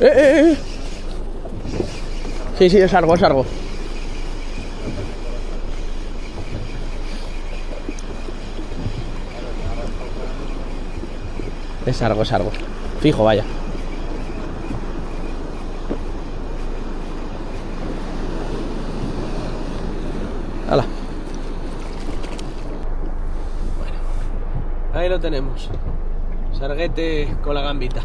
¡Eh! Sí, es algo, Es algo. Fijo, vaya. ¡Hala! Bueno, ahí lo tenemos. Sarguete con la gambita.